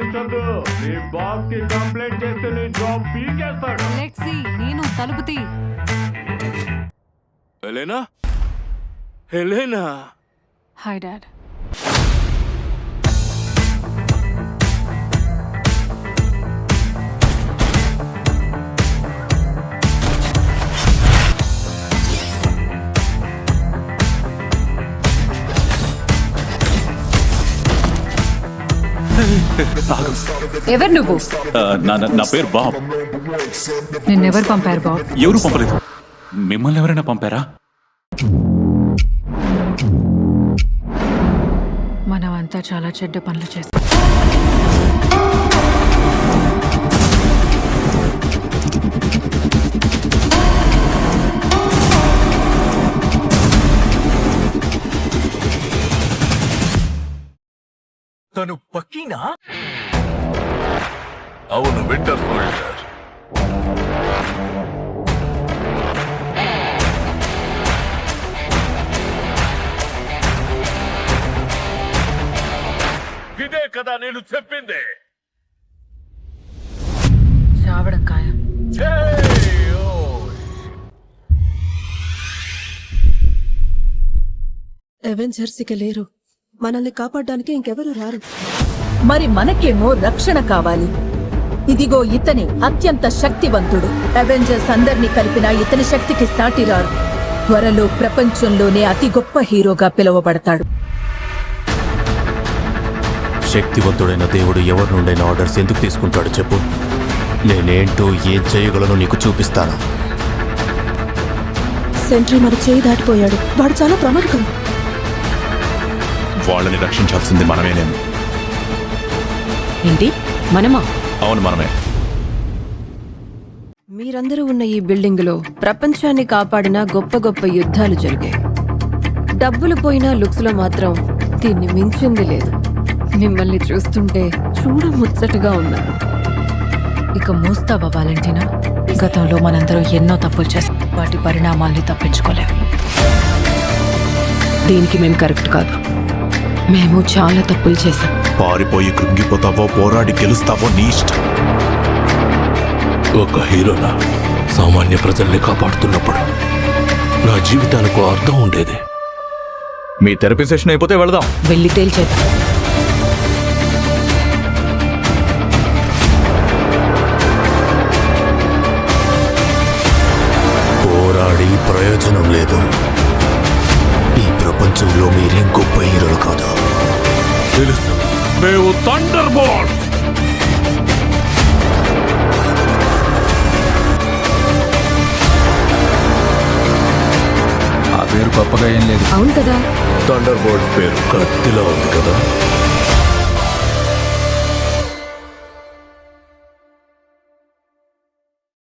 ఆలోచించొద్దు. నీ బాస్ కి కంప్లైంట్ చేస్తే నీ జాబ్ పీకేస్తాడు. లెక్సీ, నేను తలుపు తీ. Helena, Helena. Hi dad. ఎవరు నువ్వు? నా పేరు బాబ్. నిన్నెవరు పంపారు బాబ్? ఎవరు పంపలేదు. మిమ్మల్ని ఎవరైనా పంపారా? మనమంతా చాలా చెడ్డ పనులు చేస్తాం. తను పక్కీనా? అవును, వింటర్ సోల్జర్. ఇదే కదా నేను చెప్పింది. చావడం ఖాయం. అవెంజర్స్ ఇక లేరు. మనల్ని కాపాడడానికి ఇంకెవరు రారు. మరి మనకేమో రక్షణ కావాలి. ఇదిగో ఇతనే అత్యంత శక్తివంతుడు. అవెంజర్స్ అందర్నీ కలిపిన ఇతని శక్తికి సాటి రారు. త్వరలో ప్రపంచంలోనే అతి గొప్ప హీరోగా పిలువబడతాడు. శక్తివంతుడైన దేవుడు ఎవరి నుండైనా ఆర్డర్స్ ఎందుకు తీసుకుంటాడు చెప్పు? నేనేంటో ఏం చేయగలను నీకు చూపిస్తాను. సెంట్రీ మన చేయి దాటిపోయాడు. వాడు చాలా ప్రమాదకరం. వాళ్ళని రక్షించాల్సింది మనమేనేమో. ఏంటి మనమా? అవును, మనమే. మీరందరూ ఉన్న ఈ బిల్డింగులో ప్రపంచాన్ని కాపాడిన గొప్ప గొప్ప యుద్ధాలు జరిగాయి. డబ్బులు పోయినా లుక్స్ లో మాత్రం దీన్ని మించింది లేదు. మిమ్మల్ని చూస్తుంటే చూడముచ్చటగా ఉన్నారు. ఇక మూస్తావా వాలంటీనా? గతంలో మనందరూ ఎన్నో తప్పులు చేస్తాం. వాటి పరిణామాల్ని తప్పించుకోలేము. దీనికి మేము కరెక్ట్ కాదు. మేము చాలా తప్పులు చేశాం. పారిపోయి కృంగిపోతావో పోరాడి గెలుస్తావో నీ ఇష్టం. ఒక హీరోలా సామాన్య ప్రజల్ని కాపాడుతున్నప్పుడు నా జీవితానికి అర్థం ఉండేది. మీ థెరపీ సెషన్ అయిపోతే వెళదాం. వెళ్ళి తేల్చేద్దాం. పోరాడి ప్రయోజనం లేదు. ఈ ప్రపంచంలో మీరేం గొప్ప హీరోలు కాదు. తెలుసు, మేము థండర్ బోల్ట్స్. ఆ పేరు గొప్పగా ఏం లేదు. అవును కదా. థండర్ బోల్ట్స్ పేరు కత్తిలా ఉంది కదా.